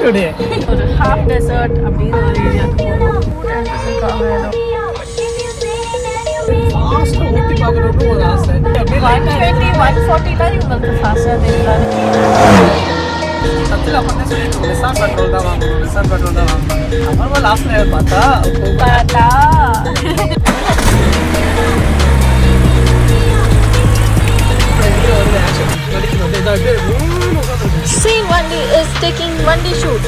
Today ஒரு half dessert அப்படின்னு ஒரு ஏரியாவுக்கு போகிறோம். ஃபாஸ்டா ஓட்டி பார்க்கணும்னு ஒரு ஆசை. 120 140 தான் இவங்களுக்கு ஃபாஸ்ட்டாக தெரியலாம். சத்துல அப்போ தான் சொல்லிட்டு நிசான் பெட்ரோல் தான் வாங்கணும், நிசான் பெட்ரோல் தான் வாங்கணும். அப்புறமா லாஸ்ட்ல பார்த்தா Scene 1D is taking 1D shoot.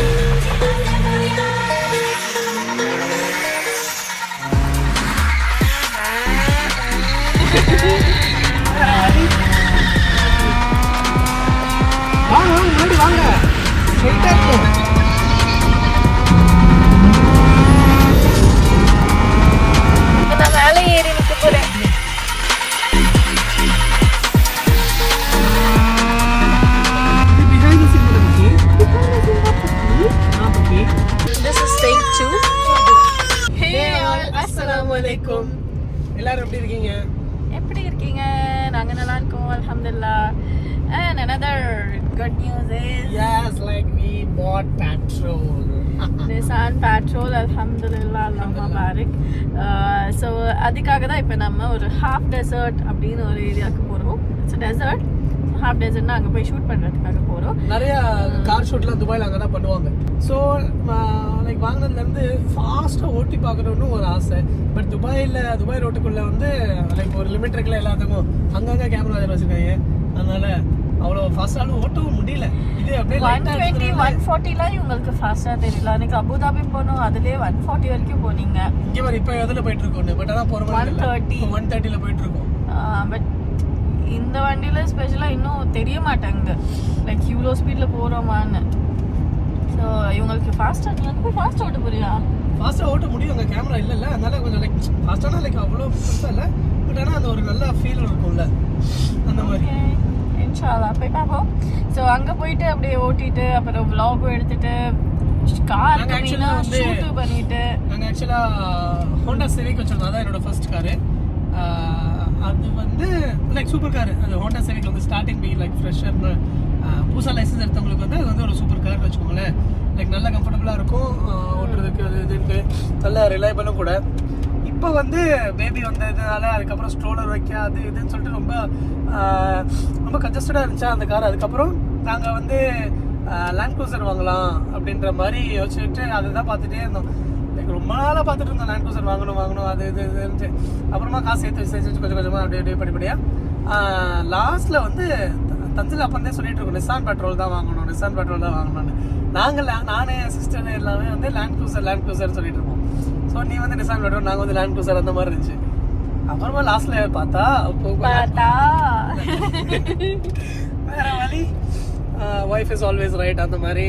வாங்க முன்னாடி வாங்க, ஸ்ட்ரைட்டா இருக்கும். நான் மேலே ஏறி நிற்க போகிறேன். This is take 2. Hey all, assalamu alaikum. எல்லாரும் எப்படி இருக்கீங்க? எப்படி இருக்கீங்க? நாங்க நல்லா இருக்கோம், அல்ஹம்துலில்லாஹ். And another good news is Yes, like we bought petrol. Nissan petrol, alhamdulillah, Allahumma barik. So அதுக்காக தான் இப்போ நம்ம ஒரு half desert அப்படின்னு ஒரு ஏரியாவுக்கு போகிறோம். It's a desert. half desert அங்கே போய் ஷூட் பண்ணுறதுக்காக போகிறோம். நிறைய கார் ஷூட்லாம் துபாயில் அங்கே தான் பண்ணுவாங்க. ஸோ லைக் வாங்கினதுலேருந்து ஃபாஸ்ட்டாக ஓட்டி பார்க்கணுன்னு ஒரு ஆசை. பட் துபாய் ரோட்டுக்குள்ளே வந்து லைக் ஒரு லிமிட் இருக்குல்ல, எல்லாத்துக்கும் அங்கங்கே கேமரா வச்சுருக்காங்க. அதனால அவ்வளோ ஃபாஸ்ட்டாலும் ஓட்டவும் முடியல. இது அப்படியே 120 140லாம் இவங்களுக்கு ஃபாஸ்ட்டாக தெரியல. அன்றைக்கி அபுதாபி போனோம், அதுலேயே 140 வரைக்கும் போனீங்க. இங்கே மாதிரி இப்போ எதில் போயிட்டு இருக்கோம், பட் ஆனால் போகிற மாதிரி 130 போயிட்டு இருக்கோம். பட் இந்த வண்டியில் ஸ்பெஷலாக இன்னும் தெரிய மாட்டாங்க லைக் இவ்வளோ ஸ்பீடில் போகிறோமான்னு. ஸோ இவங்களுக்கு ஃபாஸ்ட்டாக, நீங்கள் போய் ஃபாஸ்ட்டாக ஓட்ட போறியா? ஃபாஸ்ட்டாக ஓட்ட முடியும், அங்கே கேமரா இல்லைல்ல, அதனால கொஞ்சம் லைக் ஃபாஸ்ட்டானா லைக் அவ்வளோ பெருசாக இல்லை. பட் ஆனால் அந்த ஒரு நல்ல ஃபீல் இருக்கும்ல, அந்த மாதிரி. இன்ஷால்லா போய் பார்ப்போம். ஸோ அங்கே போயிட்டு அப்படியே ஓட்டிட்டு அப்புறம் விலாகும் எடுத்துட்டு கார் ஷூட்டு பண்ணிட்டு. நாங்கள் ஆக்சுவலாக ஹோண்டா சிவிக் வச்சுருந்தோம், அதான் என்னோட ஃபர்ஸ்ட் காரு. அது வந்து லைக் சூப்பர் கார். அது ஹோண்டா சிவிக் வந்து ஸ்டார்டிங் பி லைக் ஃப்ரெஷர்னு புதுசாக லைசன்ஸ் எடுத்தவங்களுக்கு வந்து அது வந்து ஒரு சூப்பர் கார்னு வச்சுக்கோங்களேன். லைக் நல்லா கம்ஃபர்டபுளாக இருக்கும் ஓட்டுறதுக்கு, அது இதுக்கு நல்ல ரிலையபிளும் கூட. இப்போ வந்து பேபி வந்ததுனால அதுக்கப்புறம் ஸ்ட்ரோலர் வைக்க அது இதுன்னு சொல்லிட்டு ரொம்ப கன்ஜஸ்டடாக இருந்துச்சா அந்த கார். அதுக்கப்புறம் நாங்கள் வந்து லேண்ட் க்ரூசர் வாங்கலாம் அப்படின்ற மாதிரி யோசிச்சுட்டு அதை தான் பார்த்துட்டே இருந்தோம். லைக் ரொம்ப நாளாக பார்த்துட்டு இருந்தோம் லேண்ட் க்ரூசர் வாங்கணும் அது இதுன்ட்டு. அப்புறமா காசு சேர்த்து கொஞ்சம் கொஞ்சமாக அப்படியே படிப்படியாக லாஸ்ட்டில் வந்து தஞ்சில் அப்போ சொல்லிட்டு இருக்கோம் நிசான் பெட்ரோல் தான் வாங்கணும்னு. நானே சிஸ்டர் எல்லாமே வந்து லேண்ட் க்ரூசர் சொல்லிட்டு இருக்கோம். ஸோ நீ வந்து நிசான் பெட்ரோல், நாங்கள் வந்து லேண்ட் க்ரூசர், அந்த மாதிரி இருந்துச்சு. அப்புறமா லாஸ்ட்டில் பார்த்தா வேற வழி, வைஃப் இஸ் ஆல்வேஸ் ரைட், அந்த மாதிரி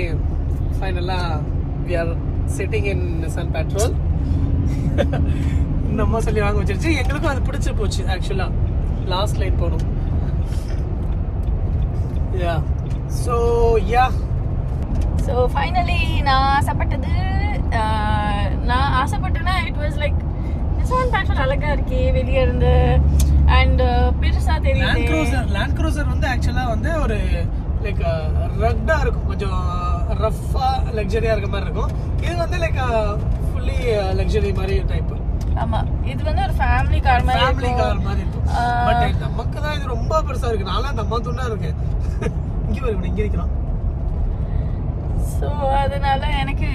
ஃபைனலாக we are sitting in Nissan Patrol. இந்த அம்மா சொல்லி வாங்க வச்சிருச்சு. எங்களுக்கும் அது பிடிச்சி போச்சு ஆக்சுவலாக. லாஸ்ட் லைட் போகணும். ஸோ ஃபைனலி நான் ஆசைப்பட்டேன்னா it was like Nissan Patrol அழகாக இருக்கே வெளியே இருந்து அண்ட் பெருசாக தெரியுது. லேண்ட் க்ரூசர் வந்து ஆக்சுவலாக வந்து ஒரு லைக் ரக்டாக இருக்கும், கொஞ்சம் ரஃப்பாக லக்ஸரியாக இருக்க மாதிரி இருக்கும். இது வந்து லைக் ஃபுல்லி லக்ஸரி மாதிரி டைப். ஆமாம், இது வந்து ஒரு ஃபேமிலி கார் மாதிரி இருக்கும். பட் நமக்கு தான் இது ரொம்ப பெருசாக இருக்குது. நான்லாம் அந்த அம்மா துண்டா இருக்கேன். இங்கே இருக்கிறோம். ஸோ அதனால எனக்கு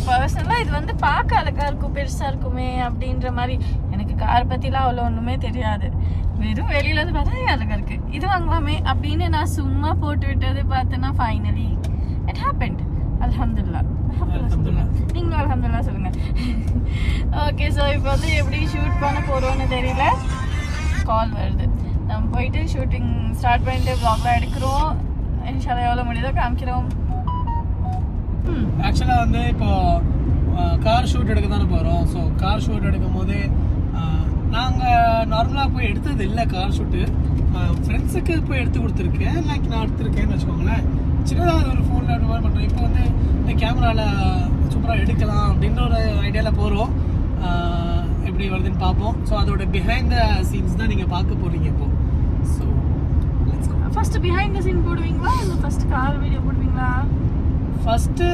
பர்சனலாக இது வந்து பார்க்க அழகாக இருக்கும், பெருசாக இருக்குமே அப்படின்ற மாதிரி. எனக்கு கார் பற்றிலாம் அவ்வளோ ஒன்றுமே தெரியாது. வெறும் வெளியில வந்து பார்த்தா அழகாக இருக்குது, இது வாங்கலாமே அப்படின்னு நான் சும்மா போட்டு விட்டது பார்த்தேன்னா ஃபைனலி இட் ஹேப்பன்ட். அல்ஹம்துலில்லாஹ். நீங்களும் அல்ஹம்துலில்லாஹ் சொல்லுங்கள். ஓகே, ஸோ இப்போ வந்து எப்படி ஷூட் பண்ண போகிறோன்னு தெரியல. கால் வருது. நம்ம போயிட்டு ஷூட்டிங் ஸ்டார்ட் பண்ணிட்டு வ்ளாக்லாம் எடுக்கிறோம். இன்ஷால்லா எவ்வளோ முடியுதோ காமிக்கிறோம். ஆக்சுவலாக வந்து இப்போ கார் ஷூட் எடுக்க தானே போகிறோம். ஸோ கார் ஷூட் எடுக்கும் போது நாங்கள் நார்மலாக போய் எடுத்தது இல்லை கார் ஷூட்டு. ஃப்ரெண்ட்ஸுக்கு போய் எடுத்து கொடுத்துருக்கேன், லைக் நான் எடுத்துருக்கேன்னு வச்சுக்கோங்களேன். சின்னதாக ஒரு ஃபோனில் அந்த மாதிரி பண்ணுறோம். இப்போ வந்து இந்த கேமராவில் சூப்பராக எடுக்கலாம் அப்படின்ற ஒரு ஐடியாவில் போகிறோம். எப்படி வருதுன்னு பார்ப்போம். ஸோ அதோட பிஹைண்ட் த சீன்ஸ் தான் நீங்கள் பார்க்க போகிறீங்க இப்போது. So first behind the scene போடுவீங்களா இல்லை ஃபர்ஸ்ட் கார் வீடியோ போடுவீங்களா? ஃபஸ்ட்டு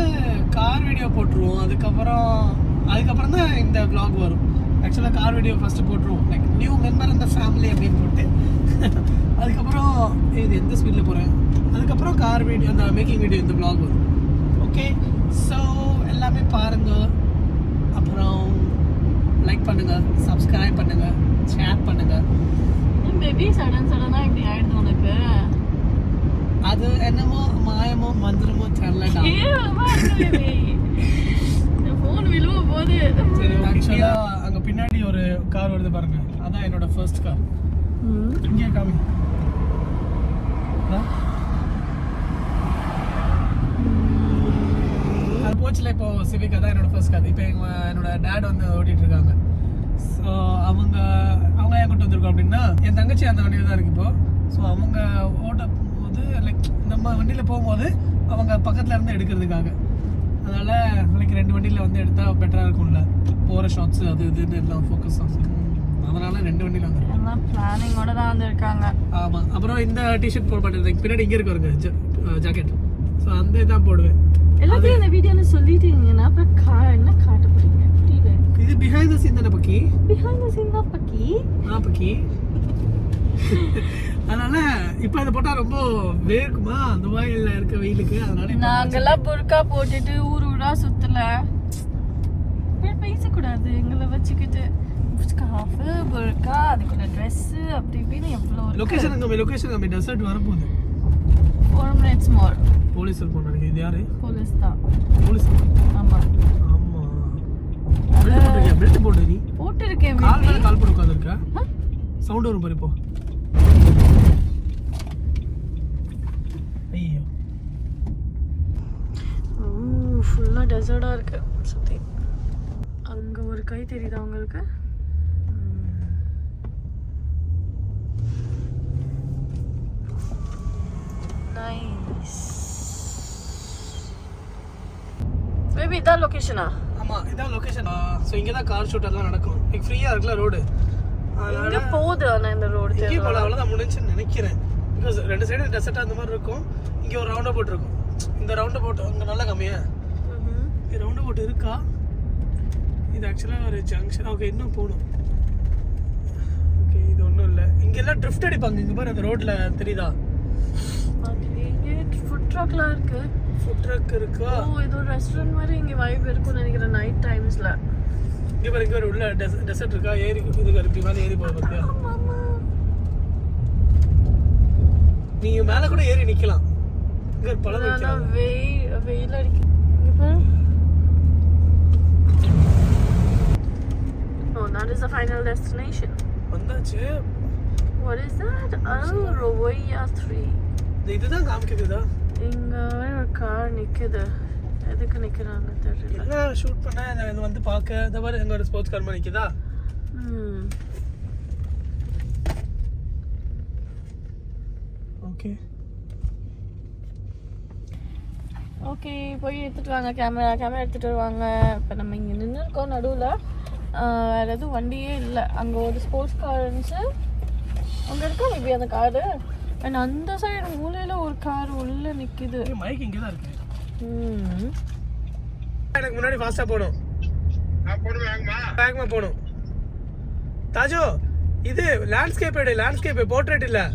கார் வீடியோ போட்டுருவோம், அதுக்கப்புறம் தான் இந்த vlog வரும். ஆக்சுவலாக கார் வீடியோ ஃபஸ்ட்டு போட்டுருவோம், லைக் நியூ மெம்பர் இந்த ஃபேமிலி அப்படின்னு போட்டு. அதுக்கப்புறம் இது எந்த ஸ்பீடில் போகிறேன், அதுக்கப்புறம் கார் வீடியோ அந்த மேக்கிங் வீடியோ இந்த vlog வரும். ஓகே, ஸோ எல்லாமே பாருங்கள், அப்புறம் லைக் பண்ணுங்கள், சப்ஸ்கிரைப் பண்ணுங்கள், ஷேர் பண்ணுங்கள். பேபி சடனாக இப்படி ஆயிடுது உனக்கு. அது என்னமோ மாயமோ மந்திரமோ தெரியலடா. ஃபோன் விழுவ போகுது. சரி, ஆக்சுவலா அங்க பின்னாடி ஒரு கார் வருது பாருங்க, அதான் என்னோட ஃபர்ஸ்ட் கார். இங்கே காமி. அது போச்சுல, இப்போ சிவிக் அதான் என்னோட ஃபர்ஸ்ட் கார். இப்போ என்னோட டேட் வந்து ஓட்டிட்டு இருக்காங்க. ஸோ அவங்க என் கூட்டு வந்திருக்கோம் அப்படின்னா, என் தங்கச்சி அந்த வண்டியில் தான் இருக்கு இப்போ. ஸோ அவங்க ஓட்ட போது லைக் நம்ம வண்டியில் போகும்போது அவங்க பக்கத்தில் இருந்து எடுக்கிறதுக்காக, அதனால லைக் 2 வண்டியில் வந்து எடுத்தால் பெட்டராக இருக்கும்ல, போகிற ஷாட்ஸ் அது இதுன்னு எல்லாம் ஃபோக்கஸ் ஆகும். அதனால 2 வண்டியில் வந்து பிளானிங்கோட தான் வந்திருக்காங்க. ஆமாம். அப்புறம் இந்த டிஷர்ட் போட மாட்டேன், பின்னாடி இங்கே இருக்கு பாருங்க ஜாக்கெட். ஸோ அந்த இதான் போடுவேன். எல்லாத்தையும் இந்த வீடியோவில் சொல்லிட்டீங்கன்னா அப்புறம் என்ன காட்ட போறீங்க? புரியல. இது பிஹைண்ட் த சீன் தானே பக்கி? பிஹைண்ட் த சீன் தான் பக்கி. பக்கி. அதனால இப்போ இதை போட்டால் ரொம்ப வேர்க்குமா துபாயில் இருக்க வெயிலுக்கு, அதனால நாங்கெல்லாம் புர்கா போட்டுட்டு ஊரா சுத்தல, பேசக்கூடாது எங்களை வச்சுக்கிட்டு. ஸ்கார்ஃபு, புர்கா, அதுக்குள்ள ட்ரெஸ்ஸு அப்படி இப்படின்னு எவ்வளோ. லொகேஷன் கம்மி டெசர்ட் வரப்போகுது. 4 minutes more. போலீஸ் இருப்போம் நினைக்கிறேன். இது யாரு? போலீஸ் தான். போலீஸ்? ஆமா ஆமா. பெல்ட் போடு. நீ போட்டுருக்கேன். கால் போட்டு உட்காந்துருக்க, சவுண்ட் வரும் பாரு இப்போ. ஐயோ, ஃபுல்லாக டெசர்டாக இருக்கு சுற்றி. அங்கே ஒரு கை தெரியுதா உங்களுக்கு? நைஸ். மேபி இதான் லொகேஷனா? ஆமா இதான் லொகேஷன். ஸோ இங்கே தான் கார் ஷூட் எல்லாம் நடக்கும். இப்போ ஃப்ரீயாக இருக்குல்ல ரோடு, இங்கே போகுது. ஆனால் இந்த ரோடு இங்கே போல அவ்வளோதான் முடிஞ்சுன்னு நினைக்கிறேன். பிகாஸ் 2 சைடு டெசர்ட்டாக அந்த மாதிரி இருக்கும். இங்கே ஒரு ரவுண்ட் போட் இருக்கும். இந்த ரவுண்ட் போட் அங்கே நல்லா கம்மியா. இது ரவுண்ட் போட் இருக்கா? இது ஆக்சுவலாக ஒரு ஜங்ஷன். ஓகே, இன்னும் போகணும். ஓகே, இது ஒன்றும் இல்லை. இங்கெல்லாம் ட்ரிஃப்ட் அடிப்பாங்க. இங்கே பாரு அந்த ரோட்டில் தெரியுதா? ஃபுட் ட்ரக்லாம் இருக்கு. ஃபுட் ட்ரக் இருக்கா? ஓ, இது ஒரு ரெஸ்டாரண்ட் மாதிரி இங்கே வைப் இருக்கும்னு நினைக்கிறேன் நைட் டைம்ஸில். இங்கே பாரு, இங்கே உள்ள டெசர்ட் இருக்கா? ஏறி இதுக்கு இப்படி மேலே ஏறி போக பார்த்தியா? நீங்க மேலே கூட ஏறி நிற்கலாம். இங்கே ஒரு பழம் வைக்கலாம். வெயில் அடிக்கு. இங்கே பாரு. Oh, that is the final destination. வந்தாச்சு. What is that? Oh, Roya 3. இதுதான் காமிக்குதுதா? இங்க ஒரு கார் நிக்குது. எதுக்கு நிக்கிறாங்க தெரியல. என்ன ஷூட் பண்ண இது வந்து பார்க்க. இந்த மாதிரி எங்க ஒரு ஸ்போர்ட்ஸ் கார் மாதிரி நிக்குதா? ஓகே ஓகே, போய் எடுத்துட்டு வாங்க. கேமரா எடுத்துட்டு வருவாங்க. இப்போ நம்ம இங்கே நின்று இருக்கோம் நடுவில். வேறு எதுவும் வண்டியே இல்லை. அங்கே ஒரு ஸ்போர்ட்ஸ் கார்ஸு அங்கே இருக்கா மேபி அந்த காரு. அண்ட் அந்த சைடு மூலையில் ஒரு கார் உள்ள நிற்கிது. மைக் இங்கே தான் இருக்கு. எனக்கு முன்னாடி ஃபாஸ்ட்டாக போகணும். வேகமாக போகணும். தாஜோ, இது லேண்ட்ஸ்கேப் போர்ட்ரேட் இல்லை.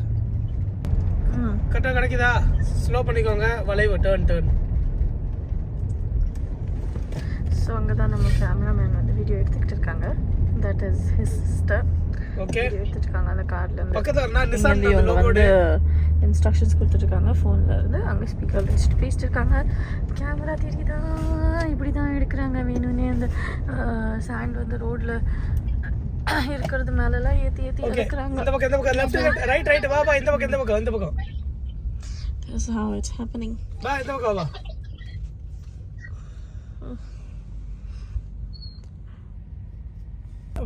கரெக்டாக கிடைக்குதா? ஸ்லோ பண்ணிக்கோங்க. வளைவு டேர்ன். ஸோ அங்கே தான் நம்ம கேமராமேன் வந்து வீடியோ எடுத்துக்கிட்டு இருக்காங்க. That is his sister. Okay, எடுத்துட்டு இருக்காங்க அந்த கார்லேருந்து. பக்கத்தில் நான் நிசான் வந்து இன்ஸ்ட்ரக்ஷன்ஸ் கொடுத்துட்ருக்காங்க ஃபோனில் இருந்து. அங்கே ஸ்பீக்கர் வச்சுட்டு பேசிட்டு இருக்காங்க. கேமரா தெரியுதா? இப்படி தான் எடுக்கிறாங்க வேணும்னே. அந்த சாண்ட் வந்து ரோட்டில் இருக்கிறது மேலெல்லாம் ஏற்றி எடுக்கிறாங்க. இந்த பக்கம் லெஃப்ட் ரைட் வா இந்த பக்கம். That's how it's happening. வா இந்த பக்கம் வா.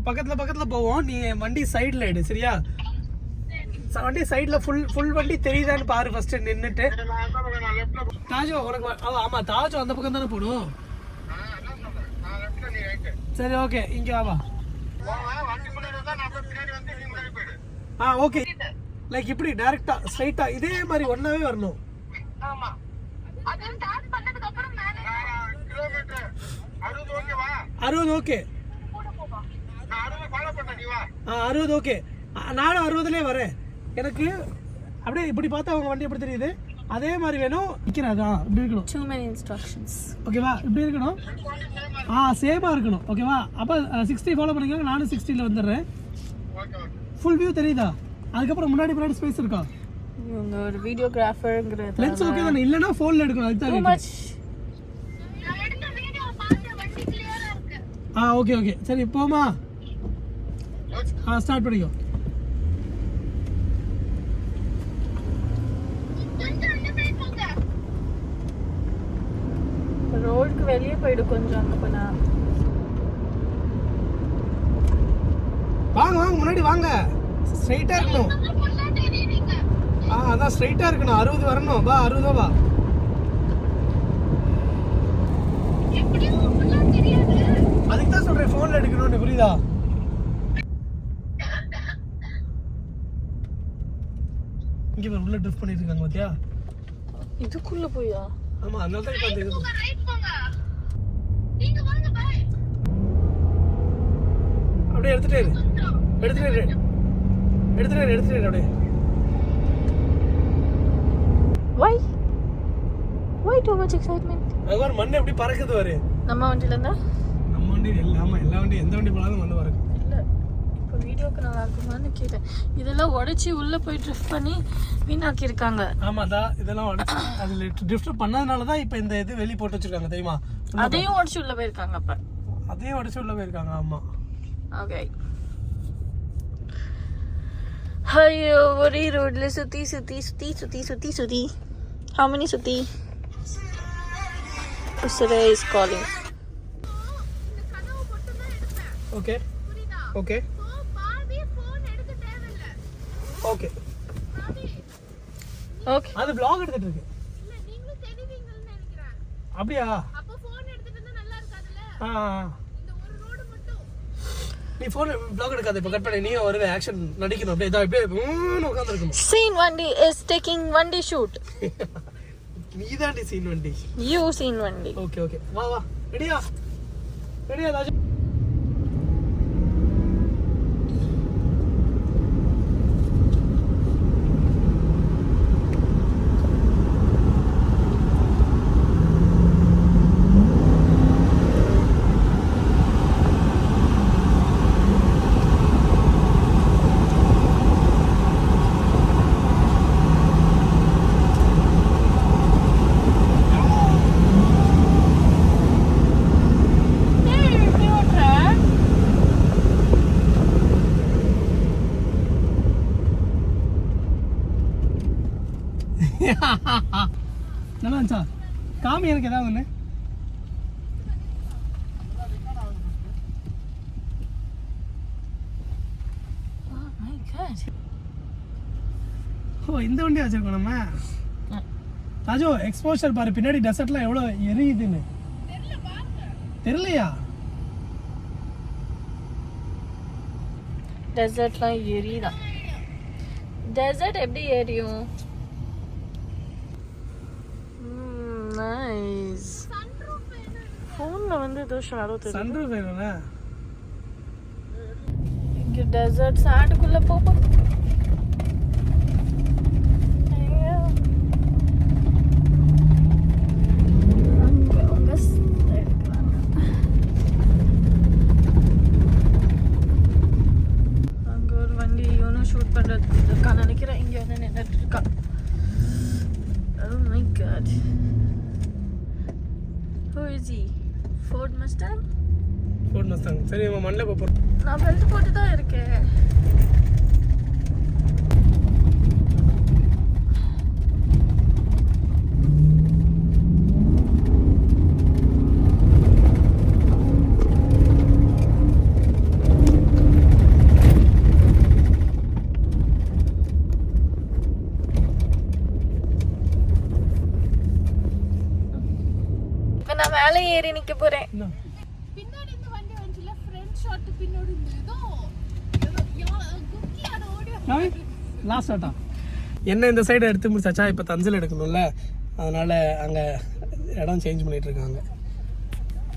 பக்கத்துல போவோம். நீ வண்டி சைடுல எடு, சரியா? வண்டி சைடுல ஃபுல் வண்டி தெரியுதான்னு பாரு ஃபர்ஸ்ட் நின்னுட்டு. தாஜோ உனக்கு ஆமா, தாஜோ அந்த பக்கம் தானே போடும். சரி ஓகே, இங்க வா. ஓகே, லைக் இப்படி டைரக்டா ஸ்ட்ரைட்டா இதே மாதிரி ஒன்னாவே வரணும். ஆமா, அத ஸ்டார்ட் பண்ணதுக்கு அப்புறம் 60 ஓகே. 60 ஓகே. நானும் 60லேயே வரேன். எனக்கு அப்படியே இப்படி பார்த்தா அவங்க வண்டி எப்படி தெரியுது அதே மாதிரி வேணும். நிற்கிறாதா இப்படி இருக்கணும். Too many instructions. ஓகேவா? இப்படி இருக்கணும். சேமாக இருக்கணும். ஓகேவா? அப்போ 60 ஃபாலோ பண்ணிக்கலாம். நானும் 60ல் வந்துடுறேன். ஃபுல் வியூ தெரியுதா? அதுக்கப்புறம் முன்னாடி ஸ்பேஸ் இருக்கா? இவங்க ஒரு வீடியோகிராஃபர்ங்கிறது லென்ஸ் ஓகே தானே? இல்லைன்னா ஃபோனில் எடுக்கணும். அதுதான் too much. ஓகே ஓகே சரி போமா. ஸ்டார்ட் பண்ணிக்கோ. ரோடுக்கு வெளியே போயிடு கொஞ்சம். அங்கே போனா வாங்க வாங்க முன்னாடி வாங்க. ஸ்ட்ரைட்டாக இருக்கணும். அதான் ஸ்ட்ரைட்டாக இருக்கணும். 60 வரணும். வா 60 வா. அதுக்கு தான் சொல்கிறேன் ஃபோனில் எடுக்கணும்னு. புரியுதா? இங்கே உள்ள ட்ரிஃப்ட் பண்ணிட்டு இருக்காங்க பார்த்தியா? இதுக்குள்ள போயா? ஆமாம் அதனால தான் இப்போ அந்த இது அப்படியே எடுத்துட்டே அப்படியே. Why too much excitement? அது ஒரு மண்ணு எப்படி பறக்குது வரு. நம்ம வண்டியில இருந்தா நம்ம வண்டி எல்லாமே எல்லா வண்டி எந்த வண்டி போனாலும் மண்ணு பறக்கும். இல்லை இப்போ வீடியோக்கு நல்லா இருக்குமான்னு கேட்டேன். இதெல்லாம் உடைச்சி உள்ளே போய் ட்ரிஃப்ட் பண்ணி வீணாக்கியிருக்காங்க. ஆமாதா இதெல்லாம் உடச்சி அதில் ட்ரிஃப்ட் பண்ணதுனால தான் இப்போ இந்த இது வெளியே போட்டு வச்சிருக்காங்க தெரியுமா? அதையும் உடச்சி உள்ளே போயிருக்காங்க. அப்போ அதையும் உடச்சி உள்ள போயிருக்காங்க. ஆமாம் ஓகே. ஐயோ ஒரே ரோட்ல சுத்தி. How many சுத்தி? Usra is calling. Okay okay okay okay. அது vlog எடுத்துட்டு இருக்கு. அப்படியா? நீ ஃபோன் vlog எடுக்காத. இப்போ கட் பண்ணி நீ ஒரு ஆக்ஷன் நடிக்கணும். அப்படியே இதா அப்படியே உட்காந்துருக்கணும். Scene வண்டி is taking வண்டி shoot. நீ தான் சீன் வண்டி. You scene வண்டி. ஓகே ஓகே வா வா. ரெடியா ராஜு? நல்லா இருந்துச்சா? காமி எனக்கு ஏதாவது ஒன்று. ஓ இந்த வண்டி வச்சிருக்கோம் நம்ம. ராஜு எக்ஸ்போஷர் பாரு பின்னாடி டெசர்ட்லாம் எவ்வளோ எரியுதுன்னு. தெரியலையா? டெசர்ட்லாம் எரியுதான். டெசர்ட் எப்படி எரியும்? நைஸ். ஃபோன்ல வந்து ஏதோ ஷேடோ தெரியுது. சன்ரூஃப் வேணும்னா இங்க டெசர்ட் சாண்டுக்குள்ள போப்போ. அங்க ஒரு வண்டி இவனும் ஷூட் பண்றது இருக்கான்னு நினைக்கிறேன். இங்க வந்து நின்றுட்டு இருக்கா. Oh my god. Who is he? Ford Mustang? Ford Mustang. சரி நம்ம மண்ணில் போகிறோம். நான் பெல்ட் போட்டு தான் இருக்கேன். நான் மேலே ஏறி நிக்க போறேன். பின்னாடி இந்த வண்டி வந்துல ஃப்ரண்ட் ஷாட் பின்னாடி இருந்ததோ குக்கியாட ஓடி லாஸ்ட் ஷாட்டா என்ன இந்த சைடு எடுத்து முடிச்சாச்சா? இப்போ தஞ்சல் எடுக்கணும்ல, அதனால அங்கே இடம் சேஞ்ச் பண்ணிட்டு இருக்காங்க.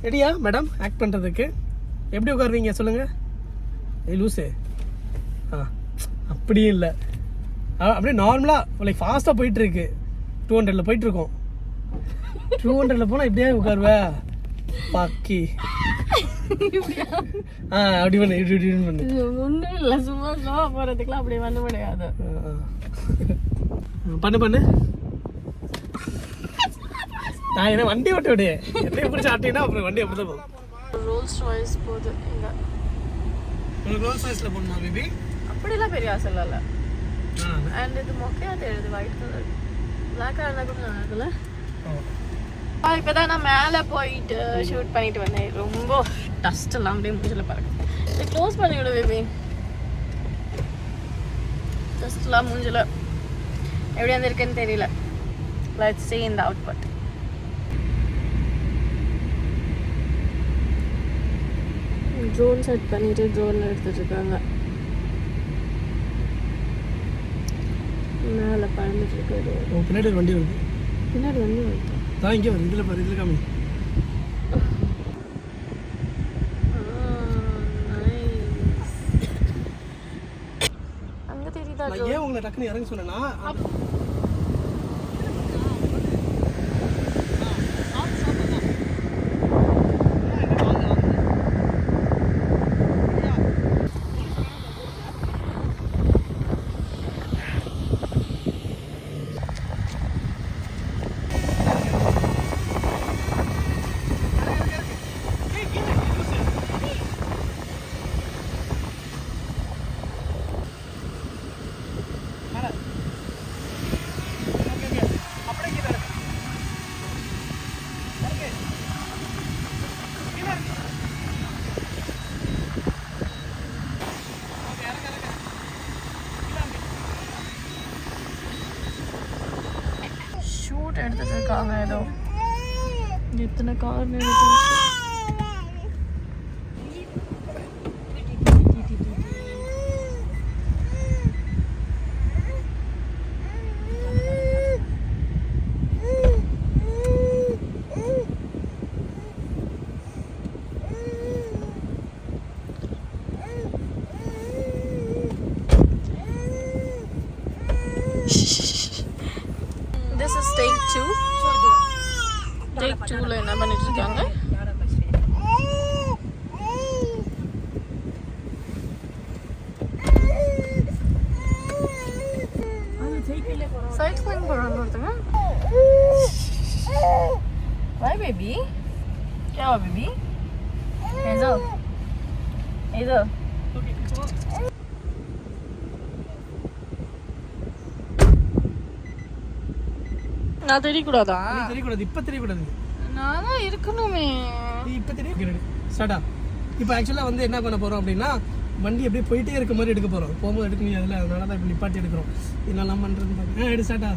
ரெடியா மேடம் ஆக்ட் பண்ணுறதுக்கு? எப்படி உட்காருவீங்க சொல்லுங்கள். லூஸு. அப்படியும் இல்லை, அப்படியே நார்மலாக லைக் ஃபாஸ்ட்டாக போயிட்டுருக்கு. 200 போயிட்டுருக்கோம். 200 போனால் இப்படியே உட்காருவ பாக்கி. அப்படி பண்ணு, இப்படி பண்ணு. ஒன்றும் இல்லை, சும்மா ஸ்லோவாக போகிறதுக்குலாம் அப்படி பண்ண முடியாது. பண்ணு. நான் என்ன வண்டி ஓட்ட விடு, என்னைய பிடிச்சி ஆட்டினா அப்புறம் வண்டி அப்படி தான் போகும். ரோல்ஸ் ராய்ஸ் போகுது இங்கே. உங்களுக்கு ரோல்ஸ் ராய்ஸில் போகணுமா பேபி? அப்படிலாம் பெரிய ஆசை இல்லை. அண்ட் இது மொக்கையாக தெரியுது, ஒயிட் கலர். பிளாக்காக இருந்தால் கூட நல்லா இருக்குல்ல. இப்போ தான் நான் மேலே போயிட்டு ஷூட் பண்ணிட்டு வந்தேன். ரொம்ப டஸ்ட் எல்லாம் அப்படியே மூஞ்சில் பறக்கும். இதை க்ளோஸ் பண்ணி விடு பேபி. டஸ்ட்லாம் மூஞ்சில் எப்படி வந்திருக்குன்னு தெரியல. Let's see in the output. Drone set பண்ணிட்டு ட்ரோன் எடுத்துட்டு இருக்காங்க. மேலே பறந்துட்டு இருக்காரு. பின்னாடி ஒரு வண்டி வருது. பின்னாடி வண்டி வருது. தான் இங்கே வருது. இதில் பாரு, இதில் காமி. அங்கே தெரியுதா? நான் ஏன் உங்களை டக்குன்னு இறங்க சொன்னேன்னா, ஷூட் எடுத்துட்டு இருக்காங்க. ஏதோ எத்தனை கார் நிறுத்தி. This is take 2. Take 2ல என்ன பண்ணிட்டு இருக்காங்க? சைக்கிளிங் போறாங்க ஒருத்தங்க. Why baby? क्या हुआ baby? इधर. நான் தெரியக்கூடாதா? தெரியக்கூடாது, இப்போ தெரியக்கூடாது. நான் தான் இருக்கணுமே. இப்போ தெரியும். ஸ்டார்டா. இப்போ ஆக்சுவலாக வந்து என்ன பண்ண போகிறோம் அப்படின்னா, வண்டி அப்படியே போயிட்டே இருக்க மாதிரி எடுக்க போகிறோம். போகும்போது எடுக்க முடியாதுல்ல, அதனால தான் இப்போ நிப்பாட்டி எடுக்கிறோம். என்னெல்லாம் பண்ணுறதுன்னு பார்க்க. எடு ஸ்டார்டா.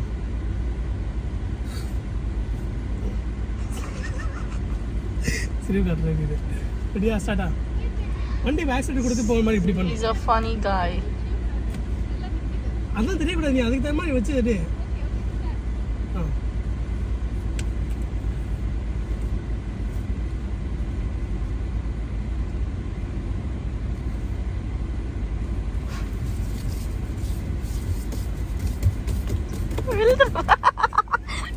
சரி காட்டுறேன் இது. ரெடியா? ஸ்டார்டா. வண்டி ஆக்சிடென்ட் கொடுத்து போகிற மாதிரி இப்படி பண்ணு. He's a funny guy. அதான் தெரியக்கூடாது, நீ அதுக்கு தகுந்த மாதிரி வச்சு எடு.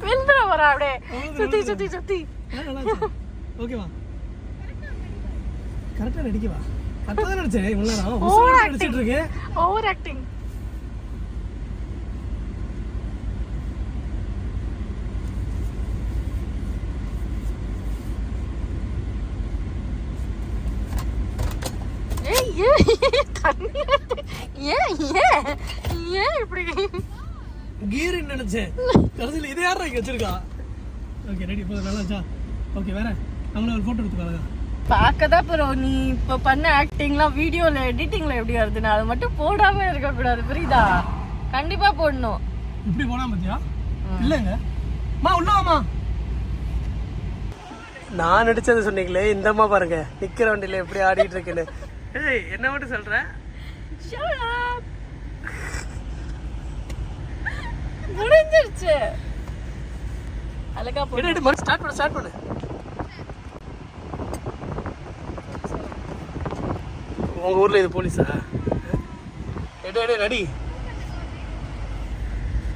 விழுந்துட போறா அப்படியே சுத்தி சுத்தி சுத்தி. ஓகேவா? கரெக்டா நடிக்கவா? கரெக்டா தான் நடிச்சேன். இவ்வளவு நேரம் ஓவர் நடிச்சிட்டு இருக்கேன். Over acting. ஏன் இப்படி கியர் நினைச்சேன், கடைசியில் இதே யாரா இங்க வச்சிருக்கா? ஓகே ரெடி, போதும், நல்லாச்சா? ஓகே வேற நம்மள ஒரு போட்டோ எடுத்துக்காங்க. பார்க்கதான் போறோம். நீ இப்போ பண்ண ஆக்டிங்லாம் வீடியோல எடிட்டிங்ல எப்படி வருது? நான் அதை மட்டும் போடாம இருக்க கூடாது, புரியுதா? கண்டிப்பா போடணும். இப்படி போனா பத்தியா? இல்லங்க மா, உள்ளவாமா. நான் நடிச்சது சொன்னீங்களே, இந்தம்மா பாருங்க நிக்கிற வண்டியில எப்படி ஆடிட்டு இருக்குன்னு. ஏய் என்ன மட்டும் சொல்ற? முடிஞ்சிருச்சு. அழகா போடு. ஸ்டார்ட் பண்ணு. உங்கள் ஊரில் இது போலீஸா? எடு நடி.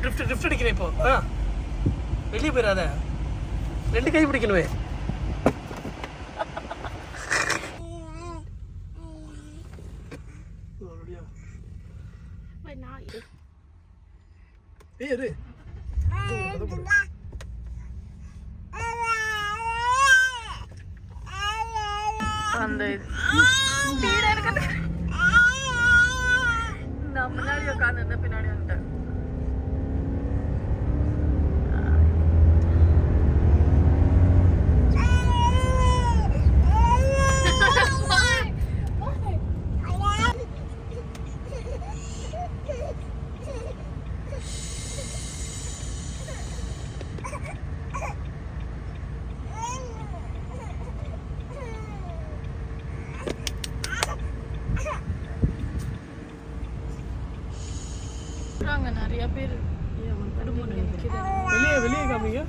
ட்ரிஃப்ட் அடிக்கிறேன் இப்போ. வெளியே போயிடாத, 2 கை பிடிக்கணுமே. இரு அந்த ஸ்பீடா இருக்குது. நான் முன்னாடி உட்காந்து பின்னாடி வந்துட்டேன். அங்க நிறைய பேர் வெளியே காமிங்க.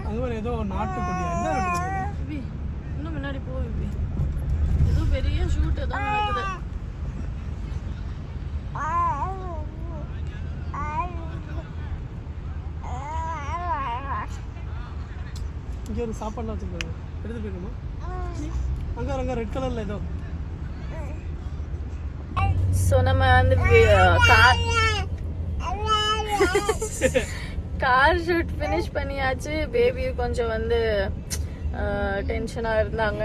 அங்கே ஏதோ நாட்டுக்கொடி. என்ன நாட்டுக்கொடி? இன்னும் முன்னாடி போய் ஏதோ பெரிய ஷூட் ஏதோ நடக்குது. இங்கே ஒரு சாப்பாடுலாம் வச்சுருக்காங்க, எடுத்து போய்க்கணுமா? அங்கே ரெட் கலரில் ஏதோ. ஸோ நம்ம வந்து கார் ஷூட் ஃபினிஷ் பண்ணியாச்சு. பேபி கொஞ்சம் வந்து டென்ஷனாக இருந்தாங்க.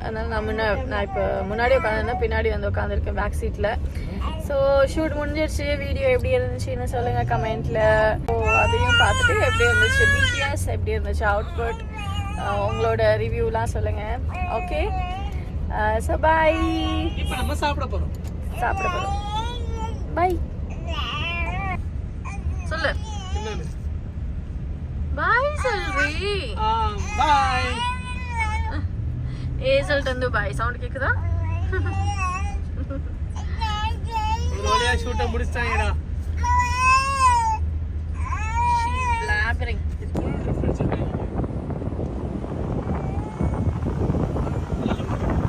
அதனால நான் இப்போ முன்னாடி உட்காந்துருந்தேன், பின்னாடி வந்து உட்காந்துருக்கேன் பேக் சீட்டில். ஸோ ஷூட் முடிஞ்சிருச்சு. வீடியோ எப்படி இருந்துச்சுன்னு சொல்லுங்கள் கமெண்ட்டில். ஸோ அதையும் பார்த்துட்டு எப்படி இருந்துச்சு பிடிஎஸ், எப்படி இருந்துச்சு அவுட்புட், உங்களோட ரிவ்யூலாம் சொல்லுங்கள். Okay, so bye. இப்போ நம்ம சாப்பிட போகிறோம். பாய் சொல்லு. பாய் சொல்றி. பாய். சொல்லிட்டு வந்து பாய் சவுண்ட் கேக்குதா? ஒரு வழியா ஷூட்டை முடிச்சிட்டாங்கடா.